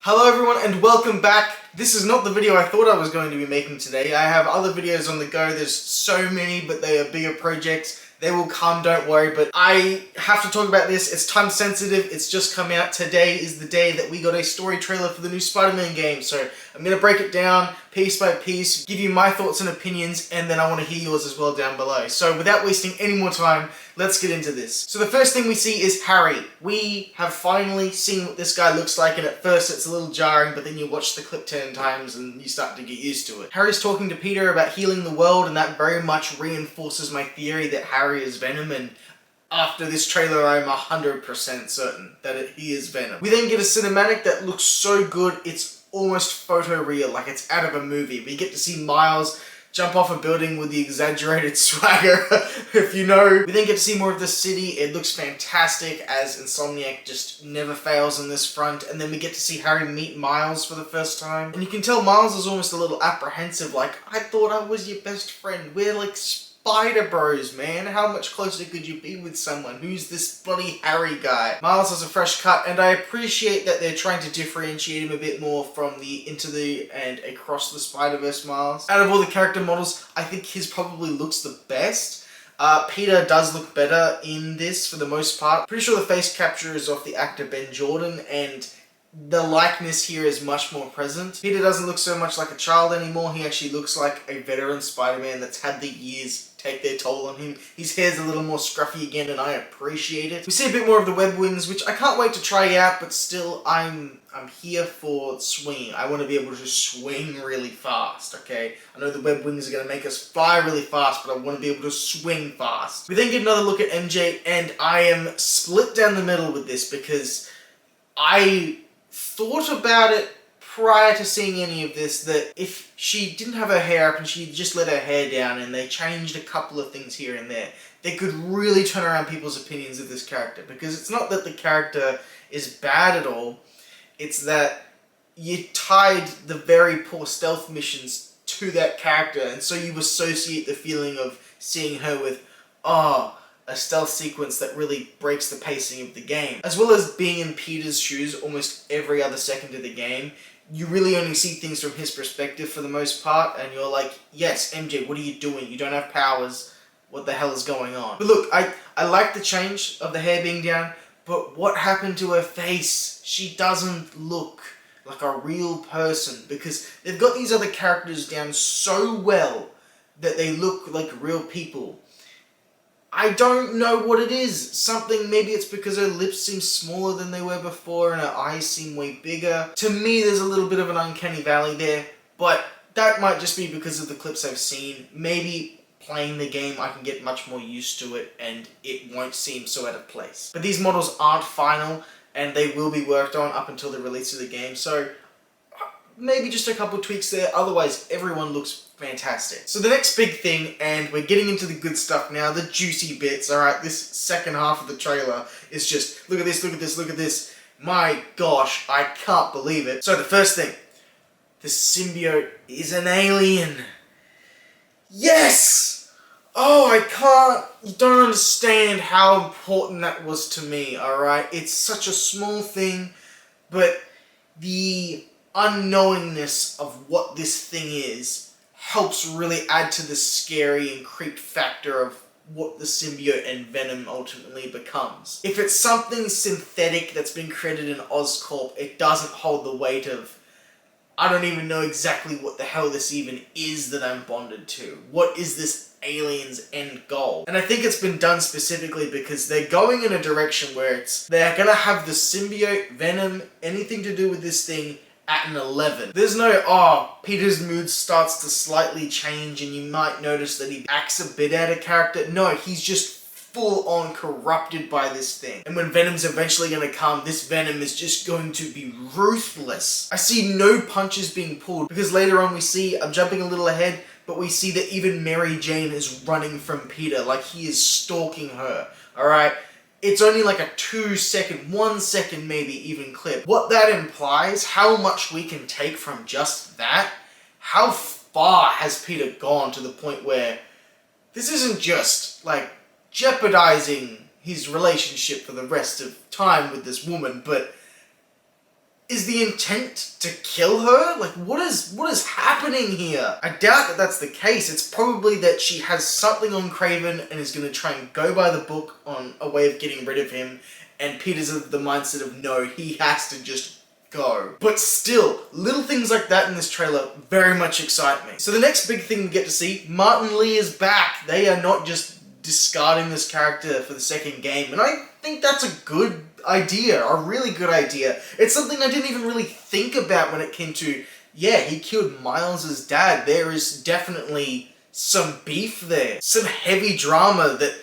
Hello everyone and welcome back. This is not the video I thought I was going to be making today. I have other videos on the go. There's so many, but they are bigger projects. They will come, don't worry, but I have to talk about this. It's time sensitive. It's just come out. Today is the day that we got a story trailer for the new Spider-Man game. So I'm going to break it down piece by piece, give you my thoughts and opinions, and then I want to hear yours as well down below. So without wasting any more time, let's get into this. So the first thing we see is Harry. We have finally seen what this guy looks like, and at first it's a little jarring, but then you watch the clip 10 times and you start to get used to it. Harry's talking to Peter about healing the world, and that very much reinforces my theory that Harry is Venom, and after this trailer I'm 100% certain that he is Venom. We then get a cinematic that looks so good, it's almost photoreal, like it's out of a movie. We get to see Miles jump off a building with the exaggerated swagger, if you know. We then get to see more of the city. It looks fantastic, as Insomniac just never fails on this front. And then we get to see Harry meet Miles for the first time. And you can tell Miles is almost a little apprehensive, like, I thought I was your best friend. We're like Spider Bros, man. How much closer could you be with someone? Who's this bloody Harry guy? Miles has a fresh cut, and I appreciate that they're trying to differentiate him a bit more from the Into the and Across the Spider-Verse Miles. Out of all the character models, I think his probably looks the best. Peter does look better in this for the most part. Pretty sure the face capture is off the actor Ben Jordan, and the likeness here is much more present. Peter doesn't look so much like a child anymore. He actually looks like a veteran Spider-Man that's had the years take their toll on him. His hair's a little more scruffy again, and I appreciate it. We see a bit more of the web wings, which I can't wait to try out, but still, I'm here for swinging. I want to be able to swing really fast, okay? I know the web wings are going to make us fly really fast, but I want to be able to swing fast. We then get another look at MJ, and I am split down the middle with this because I thought about it prior to seeing any of this, that if she didn't have her hair up and she just let her hair down and they changed a couple of things here and there, they could really turn around people's opinions of this character. Because it's not that the character is bad at all, it's that you tied the very poor stealth missions to that character, and so you associate the feeling of seeing her with, a stealth sequence that really breaks the pacing of the game. As well as being in Peter's shoes almost every other second of the game, you really only see things from his perspective for the most part, and you're like, yes, MJ, what are you doing? You don't have powers. What the hell is going on? But look, I like the change of the hair being down, but what happened to her face? She doesn't look like a real person, because they've got these other characters down so well that they look like real people. I don't know what it is. Something, maybe it's because her lips seem smaller than they were before and her eyes seem way bigger. To me, there's a little bit of an uncanny valley there, but that might just be because of the clips I've seen. Maybe playing the game, I can get much more used to it and it won't seem so out of place. But these models aren't final, and they will be worked on up until the release of the game, so maybe just a couple tweaks there. Otherwise, everyone looks fantastic. So the next big thing, and we're getting into the good stuff now, the juicy bits, alright? This second half of the trailer is just, look at this, look at this, look at this. My gosh, I can't believe it. So the first thing, the symbiote is an alien. Yes! Oh, you don't understand how important that was to me, alright? It's such a small thing, but the unknowingness of what this thing is helps really add to the scary and creep factor of what the symbiote and Venom ultimately becomes. If it's something synthetic that's been created in Oscorp, it doesn't hold the weight of, I don't even know exactly what the hell this even is that I'm bonded to. What is this alien's end goal? And I think it's been done specifically because they're going in a direction where they're gonna have the symbiote, Venom, anything to do with this thing at an 11. There's no, Peter's mood starts to slightly change and you might notice that he acts a bit out of character. No, he's just full on corrupted by this thing. And when Venom's eventually gonna come, this Venom is just going to be ruthless. I see no punches being pulled, because later on we see, I'm jumping a little ahead, but we see that even Mary Jane is running from Peter, like he is stalking her, alright? It's only like a 2-second, 1 second maybe even clip. What that implies, how much we can take from just that, how far has Peter gone to the point where this isn't just like jeopardizing his relationship for the rest of time with this woman, but Is the intent to kill her? Like, what is happening here? I doubt that that's the case. It's probably that she has something on Craven and is going to try and go by the book on a way of getting rid of him, and Peter's of the mindset of no, he has to just go. But still, little things like that in this trailer very much excite me. So the next big thing we get to see, Martin Lee is back. They are not just discarding this character for the second game, and I think that's a good idea, a really good idea. It's something I didn't even really think about when it came to, yeah, he killed Miles' dad. There is definitely some beef there, some heavy drama that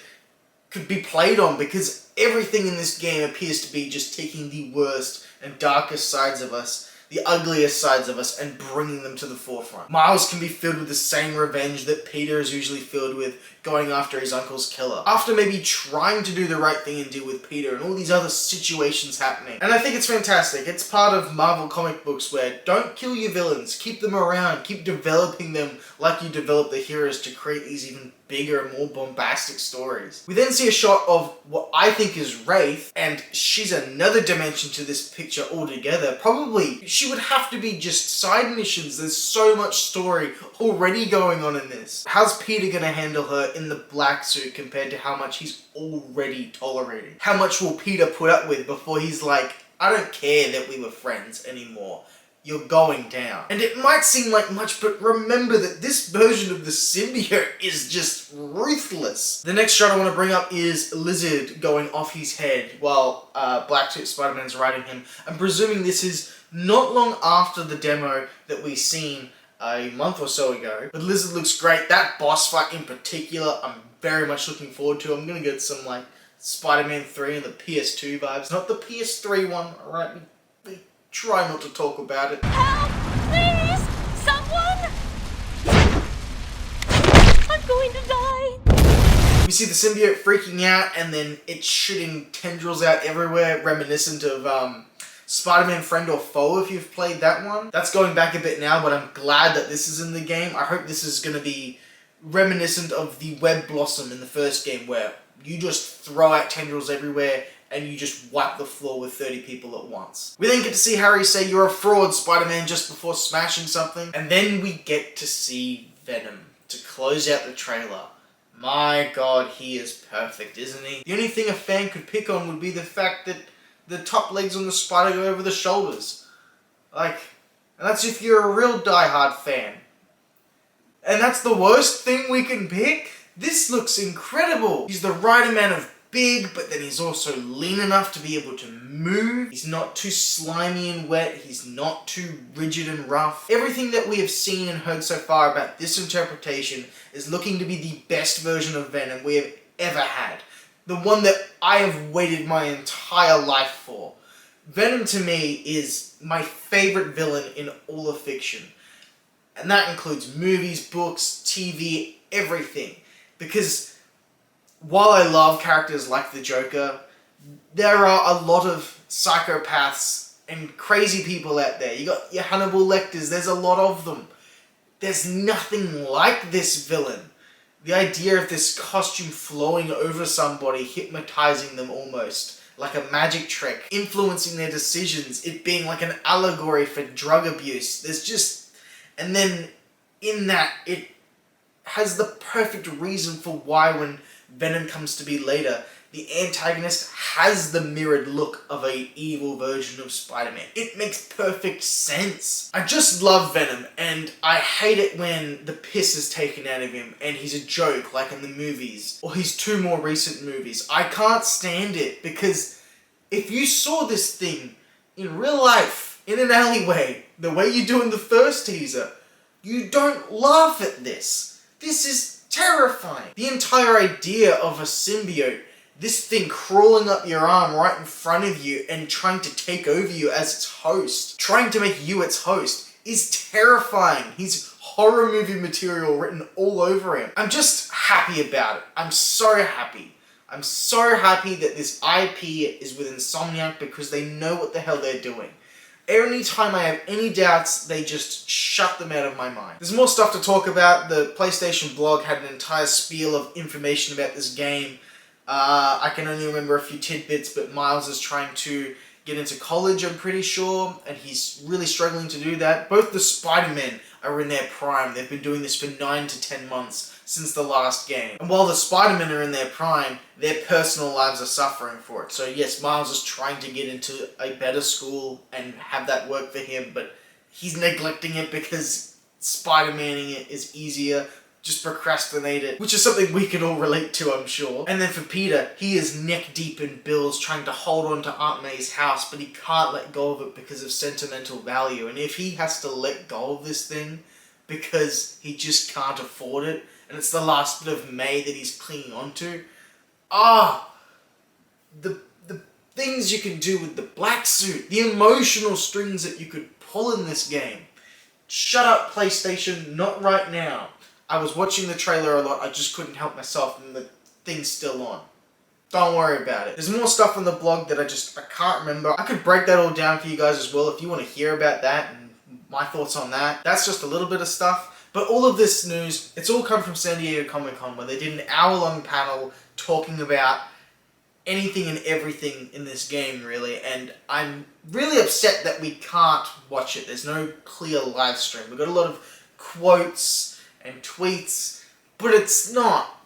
could be played on, because everything in this game appears to be just taking the worst and darkest sides of us, the ugliest sides of us, and bringing them to the forefront. Miles can be filled with the same revenge that Peter is usually filled with, going after his uncle's killer, after maybe trying to do the right thing and deal with Peter and all these other situations happening. And I think it's fantastic. It's part of Marvel comic books where don't kill your villains, keep them around, keep developing them like you develop the heroes to create these even bigger, more bombastic stories. We then see a shot of what I think is Wraith, and she's another dimension to this picture altogether. Probably she would have to be just side missions. There's so much story already going on in this. How's Peter gonna handle her in the black suit compared to how much he's already tolerating? How much will Peter put up with before he's like, I don't care that we were friends anymore. You're going down. And it might seem like much, but remember that this version of the symbiote is just ruthless. The next shot I want to bring up is Lizard going off his head while Black Suit Spider-Man's riding him. I'm presuming this is not long after the demo that we seen a month or so ago. But Lizard looks great. That boss fight in particular, I'm very much looking forward to. I'm gonna get some like Spider-Man 3 and the PS2 vibes. Not the PS3 one, alright? Try not to talk about it. Help! Please! Someone! I'm going to die! We see the symbiote freaking out and then it's shooting tendrils out everywhere, reminiscent of Spider-Man Friend or Foe if you've played that one. That's going back a bit now, but I'm glad that this is in the game. I hope this is going to be reminiscent of the Web Blossom in the first game where you just throw out tendrils everywhere and you just wipe the floor with 30 people at once. We then get to see Harry say, "You're a fraud, Spider-Man," just before smashing something. And then we get to see Venom to close out the trailer. My god, he is perfect, isn't he? The only thing a fan could pick on would be the fact that the top legs on the spider go over the shoulders. Like, and that's if you're a real diehard fan. And that's the worst thing we can pick? This looks incredible. He's the right amount of big, but then he's also lean enough to be able to move. He's not too slimy and wet. He's not too rigid and rough. Everything that we have seen and heard so far about this interpretation is looking to be the best version of Venom we have ever had. The one that I have waited my entire life for. Venom to me is my favorite villain in all of fiction. And that includes movies, books, TV, everything. Because while I love characters like the Joker, there are a lot of psychopaths and crazy people out there. You got your Hannibal Lecters, there's a lot of them. There's nothing like this villain. The idea of this costume flowing over somebody, hypnotizing them almost, like a magic trick, influencing their decisions, it being like an allegory for drug abuse. There's just... And then in that, it has the perfect reason for why when Venom comes to be later, the antagonist has the mirrored look of an evil version of Spider-Man. It makes perfect sense. I just love Venom, and I hate it when the piss is taken out of him and he's a joke, like in the movies, or his two more recent movies. I can't stand it, because if you saw this thing in real life, in an alleyway, the way you do in the first teaser, you don't laugh at this. This is terrifying. The entire idea of a symbiote, this thing crawling up your arm right in front of you and trying to take over you as its host, trying to make you its host, is terrifying. He's horror movie material written all over him. I'm just happy about it. I'm so happy. I'm so happy that this IP is with Insomniac because they know what the hell they're doing. Anytime I have any doubts, they just shut them out of my mind. There's more stuff to talk about. The PlayStation blog had an entire spiel of information about this game. I can only remember a few tidbits, but Miles is trying to get into college, I'm pretty sure, and he's really struggling to do that. Both the Spider-Men are in their prime. They've been doing this for 9 to 10 months since the last game. And while the Spider-Men are in their prime, their personal lives are suffering for it. So yes, Miles is trying to get into a better school and have that work for him, but he's neglecting it because Spider-Maning it is easier. Just procrastinate it, which is something we can all relate to, I'm sure. And then for Peter, he is neck deep in bills trying to hold on to Aunt May's house, but he can't let go of it because of sentimental value. And if he has to let go of this thing because he just can't afford it, and it's the last bit of May that he's clinging on to, the things you can do with the black suit, the emotional strings that you could pull in this game. Shut up, PlayStation, not right now. I was watching the trailer a lot, I just couldn't help myself, and the thing's still on. Don't worry about it. There's more stuff on the blog that I can't remember. I could break that all down for you guys as well if you want to hear about that and my thoughts on that. That's just a little bit of stuff. But all of this news, it's all come from San Diego Comic-Con, where they did an hour-long panel talking about anything and everything in this game, really, and I'm really upset that we can't watch it. There's no clear live stream. We've got a lot of quotes and tweets, but it's not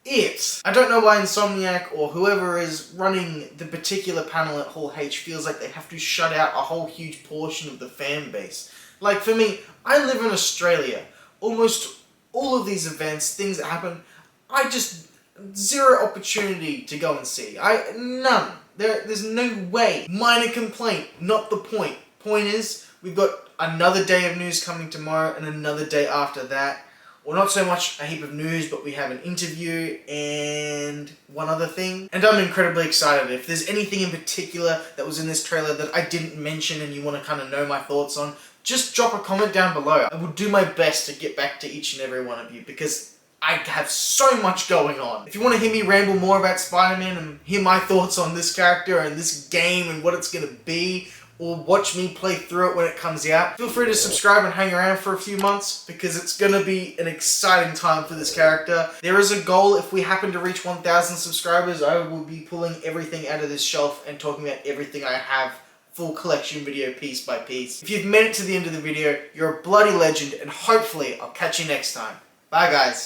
it. I don't know why Insomniac or whoever is running the particular panel at Hall H feels like they have to shut out a whole huge portion of the fan base. Like for me, I live in Australia. Almost all of these events, things that happen, I just zero opportunity to go and see. None. There's no way. Minor complaint, not the point. Point is, we've got another day of news coming tomorrow and another day after that. Well, not so much a heap of news, but we have an interview and one other thing. And I'm incredibly excited. If there's anything in particular that was in this trailer that I didn't mention and you want to kind of know my thoughts on, just drop a comment down below. I will do my best to get back to each and every one of you because I have so much going on. If you want to hear me ramble more about Spider-Man and hear my thoughts on this character and this game and what it's going to be, or watch me play through it when it comes out, feel free to subscribe and hang around for a few months because it's going to be an exciting time for this character. There is a goal. If we happen to reach 1,000 subscribers, I will be pulling everything out of this shelf and talking about everything I have, full collection video piece by piece. If you've made it to the end of the video, you're a bloody legend, and hopefully I'll catch you next time. Bye guys.